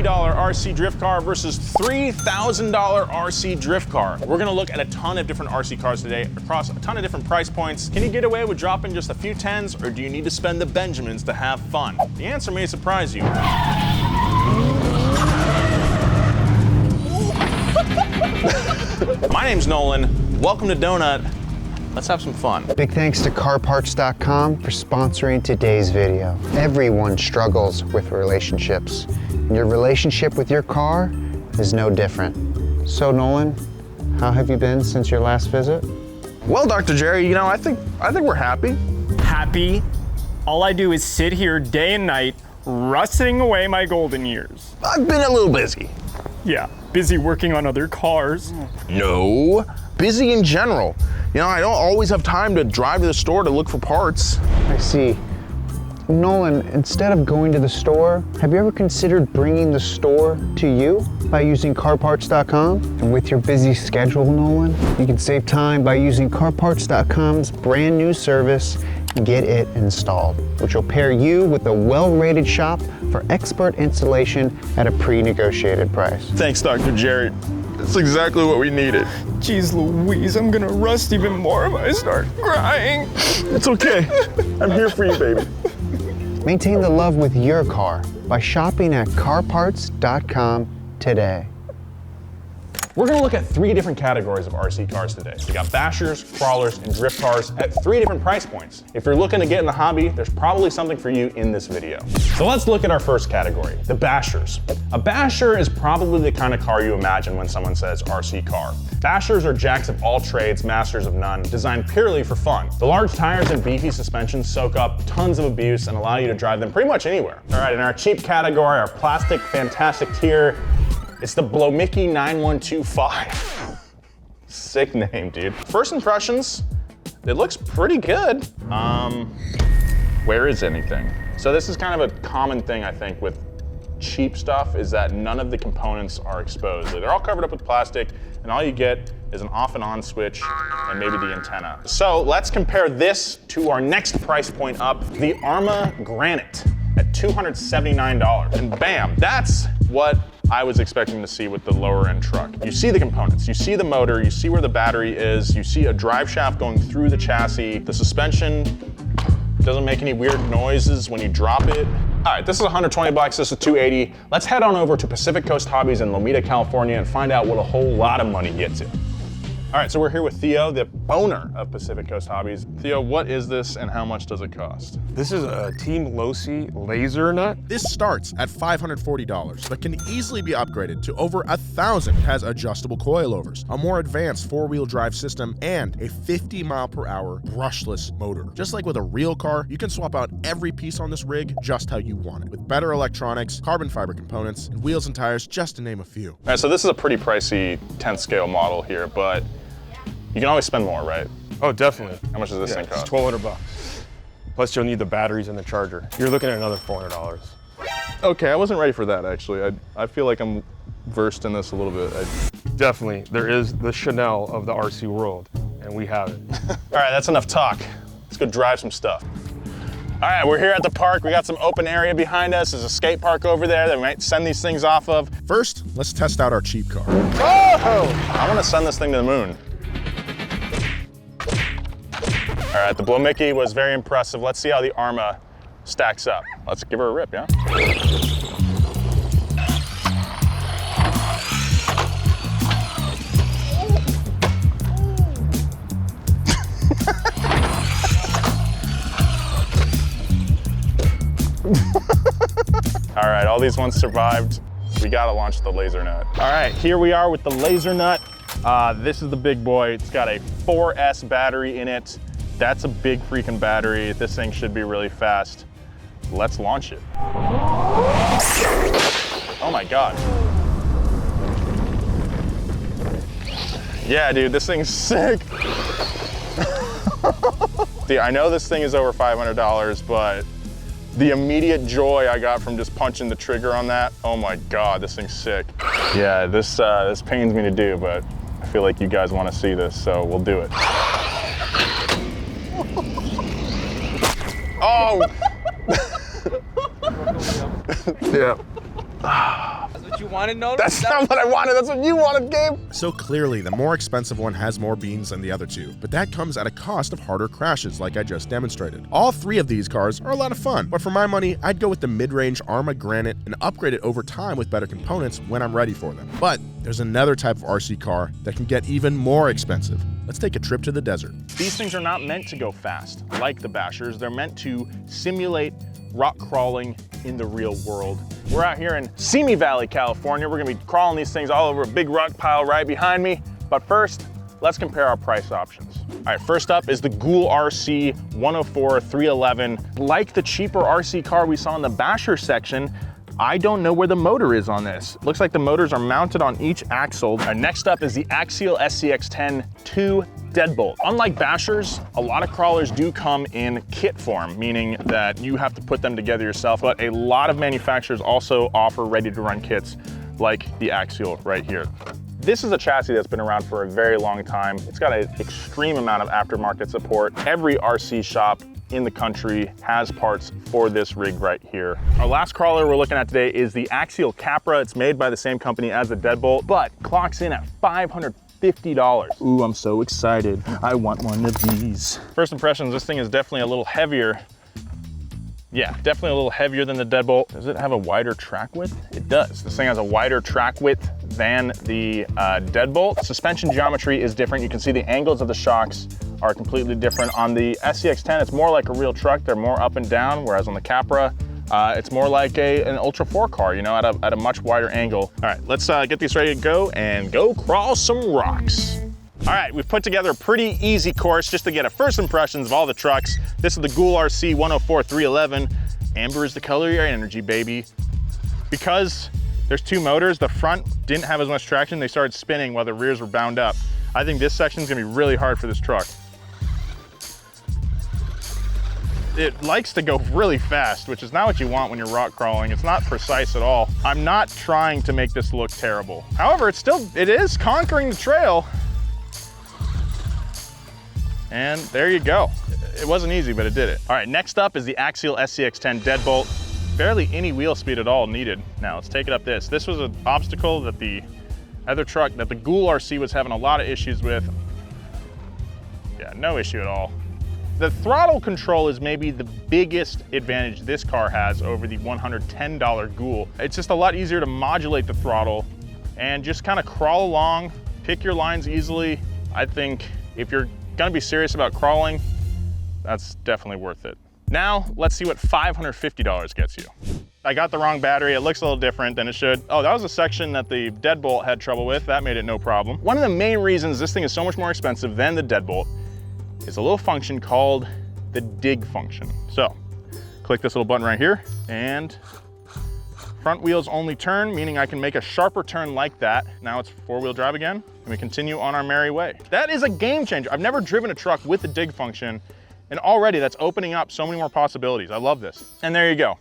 $30 RC drift car versus $3,000 RC drift car. We're gonna look at a ton of different RC cars today across a ton of different price points. Can you get away with dropping just a few tens, or do you need to spend the Benjamins to have fun? The answer may surprise you. My name's Nolan. Welcome to Donut. Let's have some fun. Big thanks to carparts.com for sponsoring today's video. Everyone struggles with relationships, and your relationship with your car is no different. So Nolan, how have you been since your last visit? Well, Dr. Jerry, you know, I think we're happy. Happy? All I do is sit here day and night, rusting away my golden years. I've been a little busy. Yeah, busy working on other cars. No, busy in general. You know, I don't always have time to drive to the store to look for parts. I see. Nolan, instead of going to the store, have you ever considered bringing the store to you by using carparts.com? And with your busy schedule, Nolan, you can save time by using carparts.com's brand new service, Get It Installed, which will pair you with a well-rated shop for expert installation at a pre-negotiated price. Thanks, Dr. Jerry. That's exactly what we needed. Jeez Louise, I'm gonna rust even more if I start crying. It's okay. I'm here for you, baby. Maintain the love with your car by shopping at carparts.com today. We're gonna look at 3 different categories of RC cars today. We got bashers, crawlers, and drift cars at 3 different price points. If you're looking to get in the hobby, there's probably something for you in this video. So let's look at our first category, the bashers. A basher is probably the kind of car you imagine when someone says RC car. Bashers are jacks of all trades, masters of none, designed purely for fun. The large tires and beefy suspensions soak up tons of abuse and allow you to drive them pretty much anywhere. All right, in our cheap category, our plastic fantastic tier, it's the Milwaukee 9125. Sick name, dude. First impressions, it looks pretty good. Where is anything? So this is kind of a common thing, I think, with cheap stuff, is that none of the components are exposed. They're all covered up with plastic, and all you get is an off and on switch and maybe the antenna. So let's compare this to our next price point up, the Arma Granite at $279. And bam, that's what I was expecting to see with the lower end truck. You see the components, you see the motor, you see where the battery is, you see a drive shaft going through the chassis. The suspension doesn't make any weird noises when you drop it. All right, this is 120 bucks, this is 280. Let's head on over to Pacific Coast Hobbies in Lomita, California and find out what a whole lot of money gets you. All right, so we're here with Theo, the owner of Pacific Coast Hobbies. Theo, what is this and how much does it cost? This is a Team Losi laser nut. This starts at $540, but can easily be upgraded to over 1,000. It has adjustable coilovers, a more advanced 4-wheel drive system, and a 50-mile-per-hour brushless motor. Just like with a real car, you can swap out every piece on this rig just how you want it, with better electronics, carbon fiber components, and wheels and tires, just to name a few. All right, so this is a pretty pricey 10th scale model here, but you can always spend more, right? Oh, definitely. How much does this thing cost? It's 1,200 bucks. Plus you'll need the batteries and the charger. You're looking at another $400. Okay, I wasn't ready for that actually. I feel like I'm versed in this a little bit. Definitely, there is the Chanel of the RC world, and we have it. All right, that's enough talk. Let's go drive some stuff. All right, we're here at the park. We got some open area behind us. There's a skate park over there that we might send these things off of. First, let's test out our cheap car. Oh! I want to send this thing to the moon. All right, the Milwaukee was very impressive. Let's see how the Arma stacks up. Let's give her a rip, yeah? All right, all these ones survived. We gotta launch the laser nut. All right, here we are with the laser nut. This is the big boy. It's got a 4S battery in it. That's a big freaking battery. This thing should be really fast. Let's launch it. Oh my God. Yeah, dude, this thing's sick. Dude, I know this thing is over $500, but the immediate joy I got from just punching the trigger on that, oh my God, this thing's sick. Yeah, this pains me to do, but I feel like you guys want to see this, so we'll do it. Oh! Yeah. you wanted, Nolan? That's not what I wanted. That's what you wanted, Gabe. So clearly, the more expensive one has more beans than the other two, but that comes at a cost of harder crashes like I just demonstrated. All three of these cars are a lot of fun, but for my money, I'd go with the mid-range Arma Granite and upgrade it over time with better components when I'm ready for them. But there's another type of RC car that can get even more expensive. Let's take a trip to the desert. These things are not meant to go fast like the Bashers. They're meant to simulate rock crawling in the real world. We're out here in Simi Valley, California. We're gonna be crawling these things all over a big rock pile right behind me. But first, let's compare our price options. All right, first up is the Ghoul RC 104 311. Like the cheaper RC car we saw in the Basher section, I don't know where the motor is on this. Looks like the motors are mounted on each axle. All right, next up is the Axial SCX-10 2 deadbolt. Unlike Bashers, a lot of crawlers do come in kit form, meaning that you have to put them together yourself, but a lot of manufacturers also offer ready-to-run kits like the Axial right here. This is a chassis that's been around for a very long time. It's got an extreme amount of aftermarket support. Every RC shop in the country has parts for this rig right here. Our last crawler we're looking at today is the Axial Capra. It's made by the same company as the deadbolt, but clocks in at $550. Ooh, I'm so excited. I want one of these. First impressions, this thing is definitely a little heavier. Yeah, definitely a little heavier than the deadbolt. Does it have a wider track width? It does. This thing has a wider track width than the deadbolt. Suspension geometry is different. You can see the angles of the shocks are completely different. On the SCX-10, it's more like a real truck. They're more up and down, whereas on the Capra, it's more like an Ultra 4 car, you know, at a much wider angle. All right, let's get these ready to go and go crawl some rocks. All right, we've put together a pretty easy course just to get a first impressions of all the trucks. This is the Ghoul RC 104 311. Amber is the color of your energy, baby. Because there's two motors, the front didn't have as much traction. They started spinning while the rears were bound up. I think this section is gonna be really hard for this truck. It likes to go really fast, which is not what you want when you're rock crawling. It's not precise at all. I'm not trying to make this look terrible. However, it is conquering the trail. And there you go. It wasn't easy, but it did it. All right, next up is the Axial SCX-10 deadbolt. Barely any wheel speed at all needed. Now let's take it up this. This was an obstacle that the other truck, that the Ghoul RC was having a lot of issues with. Yeah, no issue at all. The throttle control is maybe the biggest advantage this car has over the $110 Ghoul. It's just a lot easier to modulate the throttle and just kind of crawl along, pick your lines easily. I think if you're gonna be serious about crawling, that's definitely worth it. Now, let's see what $550 gets you. I got the wrong battery. It looks a little different than it should. Oh, that was a section that the deadbolt had trouble with. That made it no problem. One of the main reasons this thing is so much more expensive than the deadbolt is a little function called the dig function. So, click this little button right here, and front wheels only turn, meaning I can make a sharper turn like that. Now it's four-wheel drive again, and we continue on our merry way. That is a game changer. I've never driven a truck with the dig function, and already that's opening up so many more possibilities. I love this. And there you go.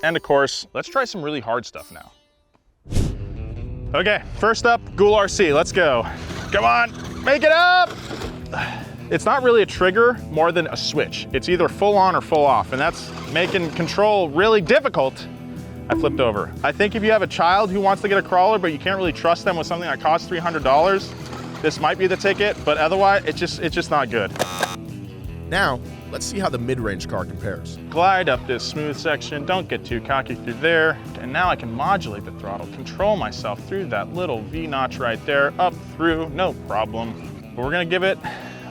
And of course, let's try some really hard stuff now. Okay, first up, Ghoul RC, let's go. Come on, make it up! It's not really a trigger more than a switch. It's either full on or full off, and that's making control really difficult. I flipped over. I think if you have a child who wants to get a crawler, but you can't really trust them with something that costs $300, this might be the ticket, but otherwise, it's just not good. Now, let's see how the mid-range car compares. Glide up this smooth section, don't get too cocky through there, and now I can modulate the throttle, control myself through that little V-notch right there, up through, no problem. But we're gonna give it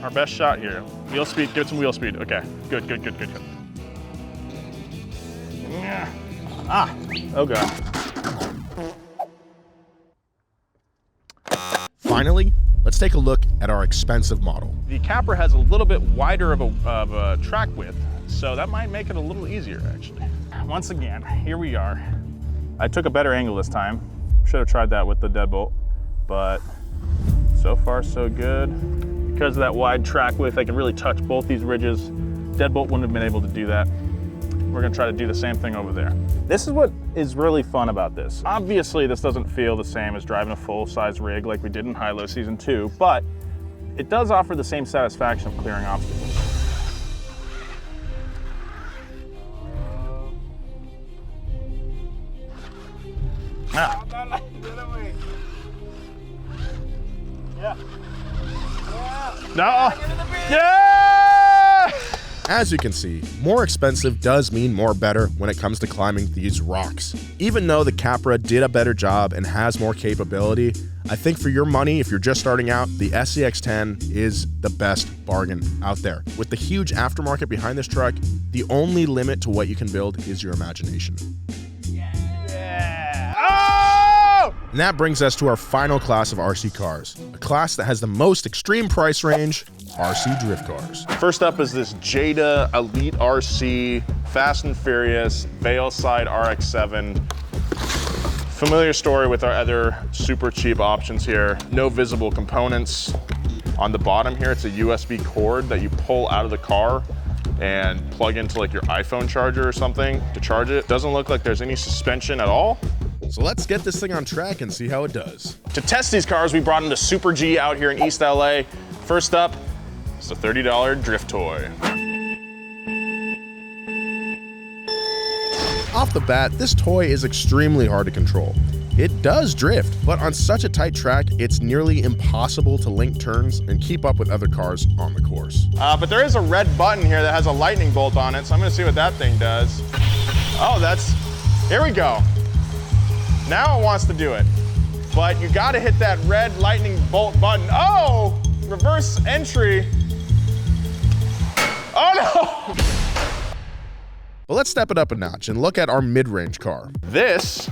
our best shot here. Wheel speed, give it some wheel speed. Okay, good. Yeah. Ah, oh God. Finally, let's take a look at our expensive model. The Capra has a little bit wider of a track width, so that might make it a little easier actually. Once again, here we are. I took a better angle this time. Should have tried that with the deadbolt, but so far so good. Because of that wide track width, I can really touch both these ridges. Deadbolt wouldn't have been able to do that. We're gonna try to do the same thing over there. This is what is really fun about this. Obviously, this doesn't feel the same as driving a full-size rig like we did in High-Low Season 2, but it does offer the same satisfaction of clearing obstacles. Ah, No. Yeah! As you can see, more expensive does mean more better when it comes to climbing these rocks. Even though the Capra did a better job and has more capability, I think for your money, if you're just starting out, the SCX-10 is the best bargain out there. With the huge aftermarket behind this truck, the only limit to what you can build is your imagination. Yeah. Oh! And that brings us to our final class of RC cars, a class that has the most extreme price range, RC drift cars. First up is this Jada Elite RC Fast and Furious Veilside RX-7. Familiar story with our other super cheap options here. No visible components. On the bottom here, it's a USB cord that you pull out of the car and plug into like your iPhone charger or something to charge it. Doesn't look like there's any suspension at all. So let's get this thing on track and see how it does. To test these cars, we brought into Super G out here in East LA. First up, it's a $30 drift toy. Off the bat, this toy is extremely hard to control. It does drift, but on such a tight track, it's nearly impossible to link turns and keep up with other cars on the course. But there is a red button here that has a lightning bolt on it, so I'm gonna see what that thing does. Oh, here we go. Now it wants to do it. But you gotta hit that red lightning bolt button. Oh, reverse entry. Oh no! But let's step it up a notch and look at our mid-range car. This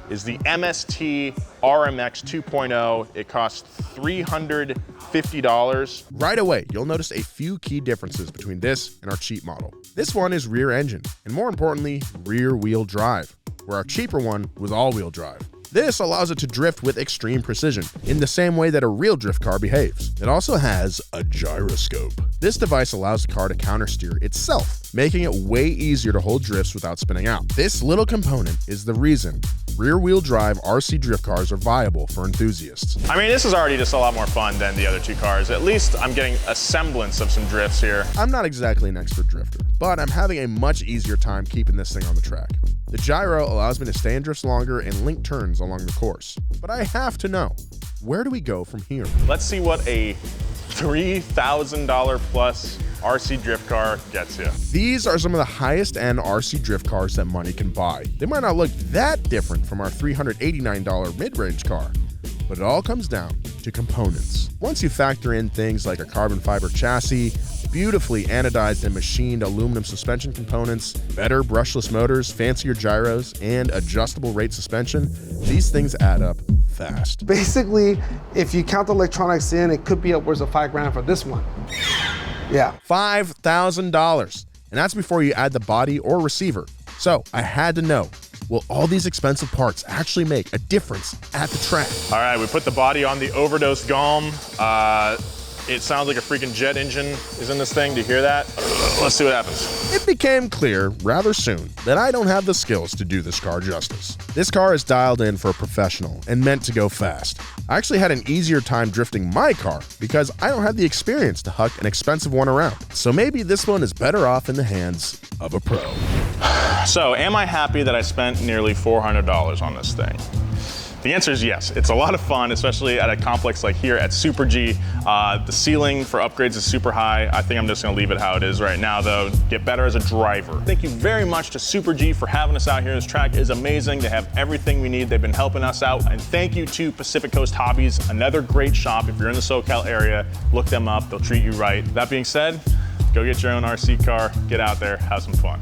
is the MST RMX 2.0. It costs $350. Right away, you'll notice a few key differences between this and our cheap model. This one is rear engine, and more importantly, rear wheel drive, where our cheaper one was all-wheel drive. This allows it to drift with extreme precision, in the same way that a real drift car behaves. It also has a gyroscope. This device allows the car to countersteer itself, making it way easier to hold drifts without spinning out. This little component is the reason rear-wheel drive RC drift cars are viable for enthusiasts. I mean, this is already just a lot more fun than the other two cars. At least I'm getting a semblance of some drifts here. I'm not exactly an expert drifter, but I'm having a much easier time keeping this thing on the track. The gyro allows me to stay in drifts longer and link turns along the course. But I have to know, where do we go from here? Let's see what a $3,000 plus RC drift car gets you. These are some of the highest end RC drift cars that money can buy. They might not look that different from our $389 mid-range car, but it all comes down to components. Once you factor in things like a carbon fiber chassis, beautifully anodized and machined aluminum suspension components, better brushless motors, fancier gyros, and adjustable rate suspension, these things add up fast. Basically, if you count the electronics in, it could be upwards of $5,000 for this one. Yeah. $5,000. And that's before you add the body or receiver. So I had to know, will all these expensive parts actually make a difference at the track? All right, we put the body on the overdose GOM. It sounds like a freaking jet engine is in this thing. Do you hear that? Let's see what happens. It became clear rather soon that I don't have the skills to do this car justice. This car is dialed in for a professional and meant to go fast. I actually had an easier time drifting my car because I don't have the experience to huck an expensive one around. So maybe this one is better off in the hands of a pro. So, am I happy that I spent nearly $400 on this thing? The answer is yes. It's a lot of fun, especially at a complex like here at Super G. The ceiling for upgrades is super high. I think I'm just gonna leave it how it is right now though. Get better as a driver. Thank you very much to Super G for having us out here. This track is amazing. They have everything we need. They've been helping us out. And thank you to Pacific Coast Hobbies, another great shop. If you're in the SoCal area, look them up. They'll treat you right. That being said, go get your own RC car, get out there, have some fun.